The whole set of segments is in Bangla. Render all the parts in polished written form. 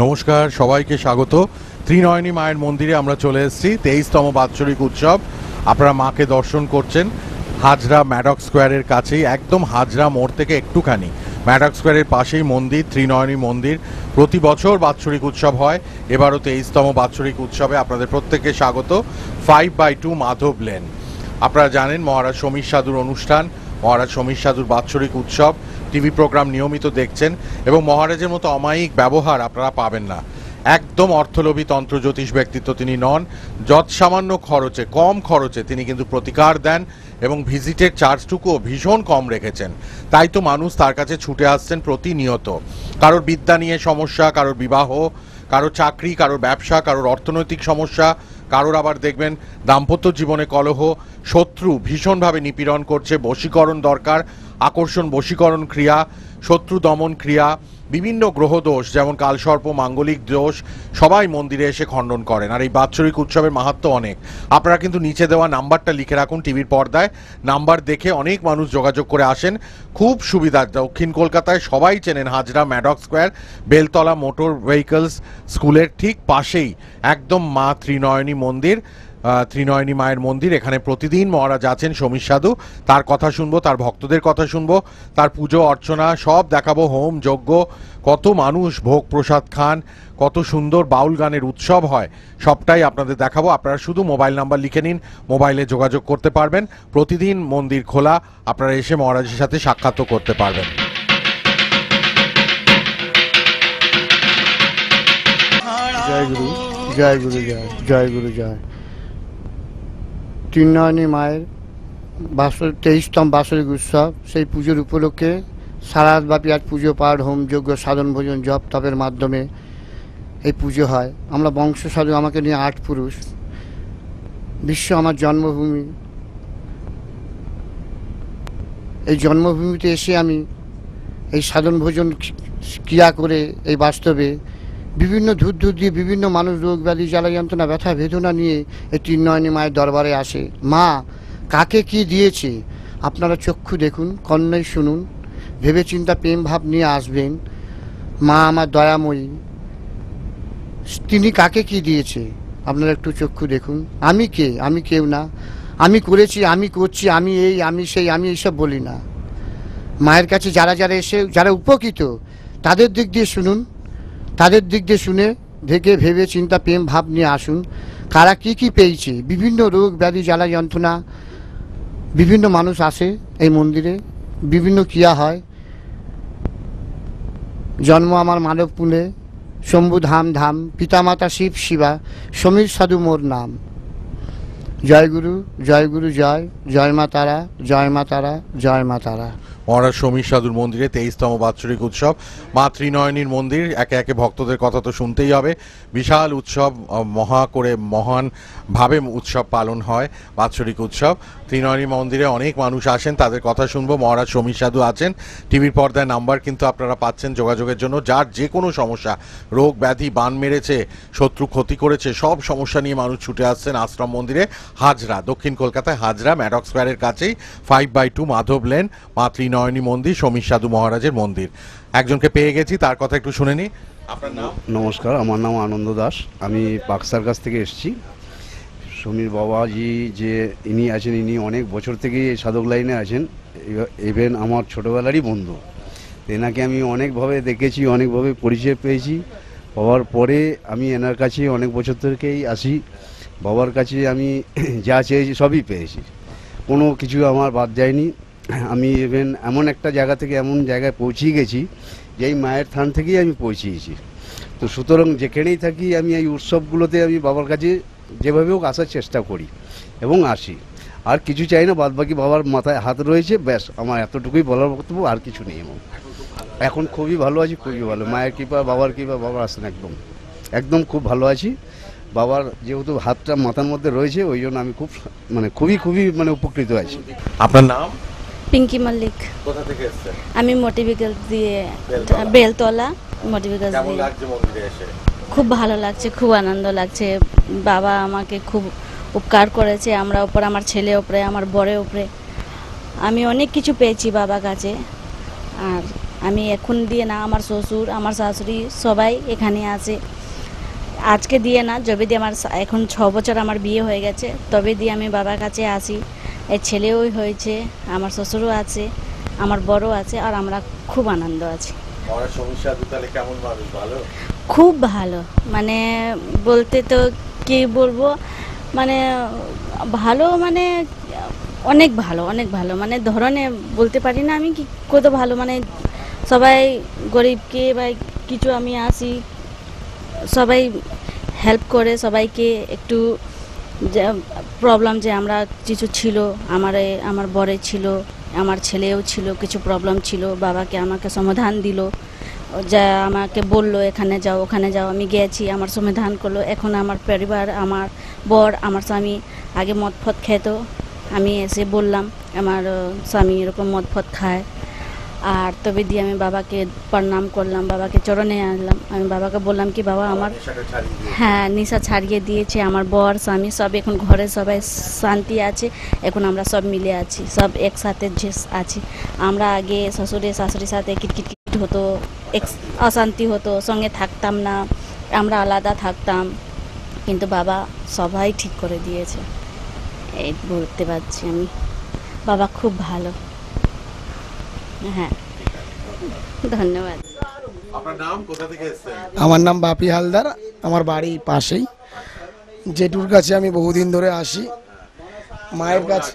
নমস্কার, সবাইকে স্বাগত। ত্রিনয়নী মায়ের মন্দিরে আমরা চলে এসেছি। 23তম বাৎসরিক উৎসব। আপনারা মাকে দর্শন করছেন হাজরা ম্যাডক স্কোয়ারের কাছেই, একদম হাজরা মোড় থেকে একটুখানি ম্যাডক স্কোয়ারের পাশেই মন্দির, ত্রিনয়নী মন্দির। প্রতি বছর বাৎসরিক উৎসব হয়, এবারও 23তম বাৎসরিক উৎসবে আপনাদের প্রত্যেককে স্বাগত। 5/2 মাধব লেন। আপনারা জানেন মহারাজ সমীর সাধুর অনুষ্ঠান, মহারাজ সমীর সাধুর বাৎসরিক উৎসব টিভি প্রোগ্রাম নিয়মিত দেখছেন এবং মহারাজের মতো অমায়িক ব্যবহার আপনারা পাবেন না। একদম অর্থলোভী তন্ত্রজ্যোতিষ ব্যক্তিত্ব তিনি নন। যৎসামান্য খরচে, কম খরচে তিনি কিন্তু প্রতিকার দেন এবং ভিজিটের চার্জটুকুও ভীষণ কম রেখেছেন। তাই তো মানুষ তার কাছে ছুটে আসছেন প্রতিনিয়ত। কারোর বিদ্যা নিয়ে সমস্যা, কারোর বিবাহ, কারোর চাকরি, কারোর ব্যবসা, কারোর অর্থনৈতিক সমস্যা, কারোর আবার দেখবেন দাম্পত্য জীবনে কলহ, শত্রু ভীষণভাবে নিপীড়ন করছে, বশীকরণ দরকার, আকর্ষণ বশীকরণ ক্রিয়া, শত্রু দমন ক্রিয়া, বিভিন্ন গ্রহদোষ যেমন কালসর্প, মাঙ্গলিক দোষ সবাই মন্দিরে এসে খণ্ডন করেন। আর এই বাৎসরিক উৎসবের মাহাত্ম্য অনেক। আপনারা কিন্তু নিচে দেওয়া নাম্বারটা লিখে রাখুন টিভির পর্দায়। নাম্বার দেখে অনেক মানুষ যোগাযোগ করে আসেন, খুব সুবিধা। দক্ষিণ কলকাতায় সবাই চেনেন Hazra Maddox square, Beltala motor vehicles স্কুলের ঠিক পাশেই একদম মা ত্রিনয়নী মন্দির, ত্রিনয়নী মায়ের মন্দির। এখানে প্রতিদিন মহারাজ আছেন সমীর সাধু, তার কথা শুনবো, তার ভক্তদের কথা শুনবো, তার পুজো অর্চনা সব দেখাবো, হোম যজ্ঞ, কত মানুষ ভোগ প্রসাদ খান, কত সুন্দর বাউল গানের উৎসব হয়, সবটাই আপনাদের দেখাবো। আপনারা শুধু মোবাইল নাম্বার লিখে নিন, মোবাইলে যোগাযোগ করতে পারবেন। প্রতিদিন মন্দির খোলা, আপনারা এসে মহারাজের সাথে সাক্ষাৎ করতে পারবেন। জয় গুরু, জয় গুরু, জয় জয় গুরু, জয়। ত্রিনয়নী মায়ের 23তম বাৎসরিক উৎসব, সেই পুজোর উপলক্ষে সারা রাতব্যাপী আজ পুজো পাঠ, হোম যজ্ঞ, সাধন ভোজন, জপ তপের মাধ্যমে এই পুজো হয়। আমরা বংশ সাধু, আমাকে নিয়ে 8 পুরুষ। বিশ্ব আমার জন্মভূমি। এই জন্মভূমিতে এসে আমি এই সাধন ভোজন ক্রিয়া করে এই বাস্তবে বিভিন্ন ধূর দিয়ে বিভিন্ন মানুষ রোগ ব্যাধি জ্বালা যন্ত্রণা ব্যথা বেদনা নিয়ে এই ত্রিনয়নী মায়ের দরবারে আসে। মা কাকে কি দিয়েছে আপনারা চক্ষু দেখুন, কর্ণই শুনুন, ভেবে চিন্তা প্রেম ভাব নিয়ে আসবেন। মা আমার দয়াময়ী, তিনি কাকে কি দিয়েছে আপনারা একটু চক্ষু দেখুন। আমি কে? আমি কেউ না। আমি করেছি, আমি করছি, আমি এই, আমি সেই, আমি এইসব বলি না। মায়ের কাছে যারা যারা এসে যারা উপকৃত তাদের দিক দিয়ে শুনুন, তাদের দিক দিয়ে শুনে দেখে ভেবে চিন্তা প্রেম ভাব নিয়ে আসুন। কারা কি কি পেয়েছে, বিভিন্ন রোগ ব্যাধি জ্বালা যন্ত্রণা, বিভিন্ন মানুষ আসে এই মন্দিরে, বিভিন্ন ক্রিয়া হয়। জন্ম আমার মাধবপুরে, শম্ভু ধাম ধাম, পিতামাতা শিব শিবা, সমীর সাধু মোর নাম। জয় গুরু, জয় গুরু, জয় জয় মা তারা, জয় মা তারা, জয় মা তারা। মহারাজ সমীর সাধুর মন্দিরে 23তম বাৎসরিক উৎসব, মা ত্রিনয়নীর মন্দির। একে একে ভক্তদের কথা তো শুনতেই হবে। বিশাল উৎসব, মহানভাবে উৎসব পালন হয়, বাৎসরিক উৎসব। ত্রিনয়নী মন্দিরে অনেক মানুষ আসেন, তাদের কথা শুনবো। মহারাজ সমীর সাধু আছেন। টিভির পর্দায় নাম্বার কিন্তু আপনারা পাচ্ছেন যোগাযোগের জন্য। যার যে কোনো সমস্যা, রোগ ব্যাধি, বান মেরেছে, শত্রু ক্ষতি করেছে, সব সমস্যা নিয়ে মানুষ ছুটে আসছেন আশ্রম মন্দিরে, হাজরা, দক্ষিণ কলকাতায় হাজরা ম্যাডক স্কোয়ারের কাছেই 5/2 মাধব লেন, মা ত্রিনয়নী মন্দির, সমীর সাধু মহারাজের মন্দির। একজনকে পেয়ে গেছি, তার কথা একটু শুনে নি। আপনার নাম? নমস্কার, আমার নাম আনন্দ দাস। আমি বাক্সার কাছ থেকে এসেছি। সমীর বাবাজি যে ইনি আছেন, ইনি অনেক বছর থেকেই এই সাধক লাইনে আছেন। ইভেন আমার ছোটোবেলারই বন্ধু। এনাকে আমি অনেকভাবে দেখেছি, অনেকভাবে পরিচয় পেয়েছি। পাওয়ার পরে আমি এনার কাছে অনেক বছর থেকেই আসি। বাবার কাছে আমি যা চেয়েছি সবই পেয়েছি, কোনো কিছু আমার বাদ যায়নি। আমি ইভেন এমন একটা জায়গা থেকে এমন জায়গায় পৌঁছিয়ে গেছি যেই মায়ের থান থেকেই আমি পৌঁছিয়েছি। তো সুতরাং যেখানেই থাকি আমি এই উৎসবগুলোতে আমি বাবার কাছে যেভাবে হোক আসার চেষ্টা করি এবং আসি। আর কিছু চাই না, বাদবাকি বাবার মাথায় হাত রয়েছে, ব্যাস আমার এতটুকুই বলার বক্তব্য, আর কিছু নেই। এখন খুবই ভালো আছি, খুবই ভালো। মায়ের কৃপা, বাবার কৃপা, বাবার আসেন একদম একদম খুব ভালো আছি। বাবার যেহেতু হাতটা মাথার মধ্যে রয়েছে, ওই জন্য আমি খুবই উপকৃত আছি। আপনার নাম? পিঙ্কি মল্লিক। কোথা থেকে এসেছেন? আমি মোটিভিক্যাল দিয়ে, বেলতলা মোটিভিক্যাল দিয়ে। কেমন লাগছে মন্দিরে এসে? খুব ভালো লাগছে, খুব আনন্দ লাগছে। বাবা আমাকে খুব উপকার করেছে, আমরা উপরে, আমার ছেলে উপরে, আমার বরের উপরে। আমি অনেক কিছু পেয়েছি বাবার কাছে। আর আমি এখন দিয়ে না, আমার শ্বশুর আমার শাশুড়ি সবাই এখানে আছে। আজকে দিয়ে না, যবে দিয়ে আমার এখন 6 বছর আমার বিয়ে হয়ে গেছে, তবে দিয়ে আমি বাবার কাছে আসি। এই ছেলেও হয়েছে, আমার শ্বশুরও আছে, আমার বড় আছে, আর আমরা খুব আনন্দ আছি। খুব ভালো, মানে বলতে তো কি বলবো, মানে ভালো, মানে অনেক ভালো, অনেক ভালো, মানে ধরনে বলতে পারি না আমি কি কত ভালো। মানে সবাই গরিবকে বা কিছু আমি আসি, সবাই হেল্প করে সবাইকে। একটু যে প্রবলেম যে আমরা কিছু ছিল, আমার বরে ছিল, আমার ছেলেও ছিল, কিছু প্রবলেম ছিল, বাবাকে আমাকে সমাধান দিল, যা আমাকে বললো এখানে যাও ওখানে যাও, আমি গেছি, আমার সমাধান করলো। এখন আমার পরিবার, আমার বর, আমার স্বামী আগে মদ ফদ খেত, আমি এসে বললাম আমার স্বামী এরকম মদ ফদ খায়, আর তবে দিয়ে আমি বাবাকে প্রণাম করলাম, বাবাকে চরণে আনলাম। আমি বাবাকে বললাম কি বাবা আমার, হ্যাঁ, নেশা ছাড়িয়ে দিয়েছে, আমার বর স্বামী সব এখন ঘরে সবাই শান্তি আছে, এখন আমরা সব মিলে আছি, সব একসাথে যে আছি। আমরা আগে শাশুড়ির সাথে কিটকিট হতো, অশান্তি হতো, সঙ্গে থাকতাম না, আমরা আলাদা থাকতাম, কিন্তু বাবা সবাই ঠিক করে দিয়েছে, এই বলতে পারছি আমি। বাবা খুব ভালো। হ্যাঁ, ধন্যবাদ। আপনার নাম, কোথা থেকে এসেছেন? আমার নাম বাপি হালদার, আমার বাড়ি পাশেই। জেঠুর কাছে আমি বহুদিন ধরে আসি। মায়ের কাছে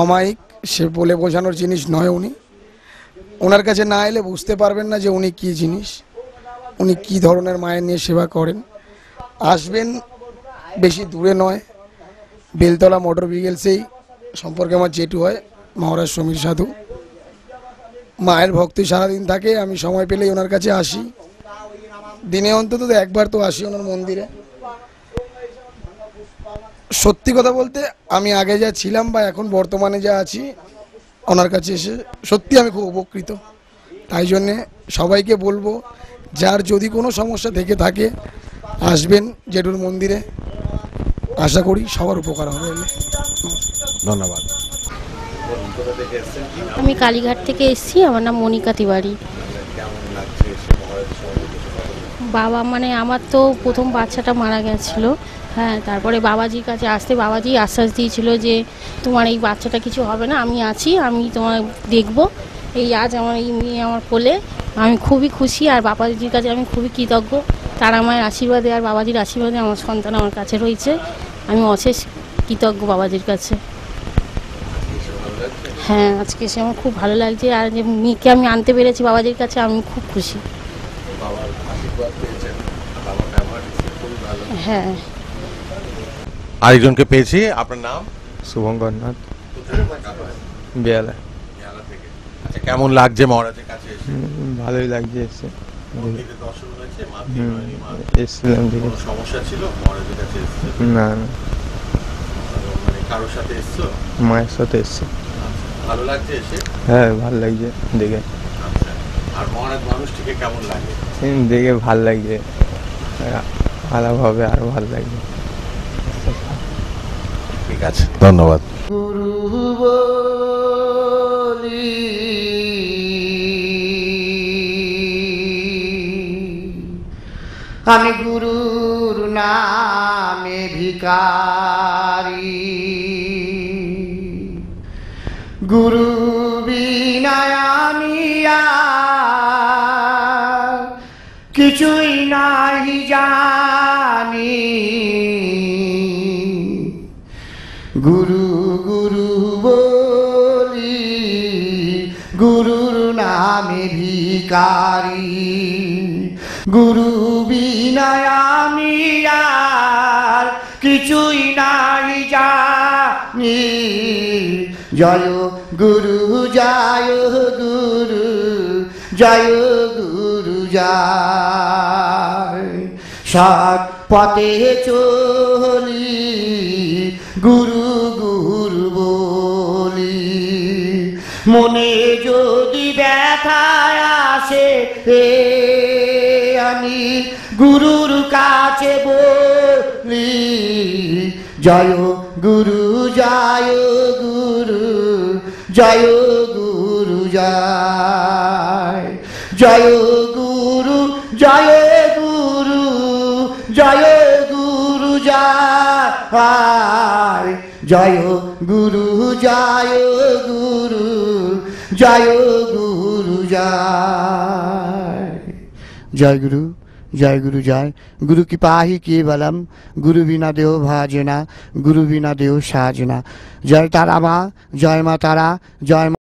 অমায়িক, সে বলে বোঝানোর জিনিস নয়। ওনার কাছে না এলে বুঝতে পারবেন না যে উনি কী জিনিস, উনি কী ধরনের মায়ের নিয়ে সেবা করেন। আসবেন, বেশি দূরে নয়, বেলতলা মোটর ভিগেলসেই সম্পর্কে আমার জেঠু হয়, মহারাজ সমীর সাধু। মায়ের ভক্তি সারাদিন থাকে, আমি সময় পেলেই ওনার কাছে আসি, দিনে অন্তত একবার তো আসি ওনার মন্দিরে। সত্যি কথা বলতে আমি আগে যা ছিলাম বা এখন বর্তমানে যা আছি, ওনার কাছে এসে সত্যি আমি খুব উপকৃত। তাই জন্যে সবাইকে বলবো, যার যদি কোনো সমস্যা থেকে থাকে আসবেন জেঠুর মন্দিরে, আশা করি সবার উপকার হবে। ধন্যবাদ। আমি কালীঘাট থেকে এসেছি, আমার নাম মনিকা তিওয়ারি। বাবা, মানে আমার তো প্রথম বাচ্চাটা মারা গেছিল, হ্যাঁ, তারপরে বাবাজির কাছে আসতে বাবাজি আশ্বাস দিয়েছিল যে তোমার এই বাচ্চাটা কিছু হবে না, আমি আছি, আমি তোমার দেখব। এই আজ আমার এই মেয়ে আমার কোলে, আমি খুবই খুশি, আর বাবাজির কাছে আমি খুবই কৃতজ্ঞ। তারা মায়ের আশীর্বাদে আর বাবাজির আশীর্বাদে আমার সন্তান আমার কাছে রয়েছে, আমি অশেষ কৃতজ্ঞ বাবাজির কাছে। হ্যাঁ, আজকে এসে আমার খুব ভালো লাগছে, আর যে মেয়েকে আমি আনতে পেরেছি বাবাজির কাছে, আমি খুব খুশি। হ্যাঁ, আরেকজনকে পেয়েছি, আপনার নাম? শুভঙ্কর নাথ, বেয়ালা। আচ্ছা, কেমন লাগছে মহারাজের কাছে এসে? ভালোই লাগছে এসে। মন্দিরে দর্শন হয়েছে, মা কি হয়নি, মা এসছিলাম দেখে। কোনো সমস্যা ছিল মহারাজের কাছে এসেছে? না না, মানে কারোর সাথে এসছো? মায়ের সাথে এসছে। ভালো লাগছে এসে? হ্যাঁ, ভালো লাগছে দেখে। আচ্ছা, আর মহারাজ মানুষটিকে কেমন লাগে? দেখে ভালো লাগছে, আলাদাভাবে আরো ভালো লাগছে। ঠিক আছে, ধন্যবাদ। গুরু বলি আমি গুরুর নামে ভিখারি, গুরু বিনা আমি আর কিছুই নাহি জানি। গুরু গুরু বলি গুরুর নামে ভিখারি, গুরু বিনা আমি আর কিছুই নাহি জানি। জয় গুরু জয় গুরু, জয় গুরু জয়। সৎ পথে চলি গুরু গুরু বলি, মনে যদি ব্যথা আসে আমি গুরুর কাছে বলি। জয় গুরু জয় গুরু, জয় গুরু জয়। জয় গুরু জয় গুরু জয় গুরু জয় জয় গুরু জয় গুরু জয় গুরু জয় জয় গুরু জয় গুরু জয় गुरु की पाही केवलम गुरु बिना देव भाजना गुरु बिना देव साजना जय तारा माँ जय माँ तारा जय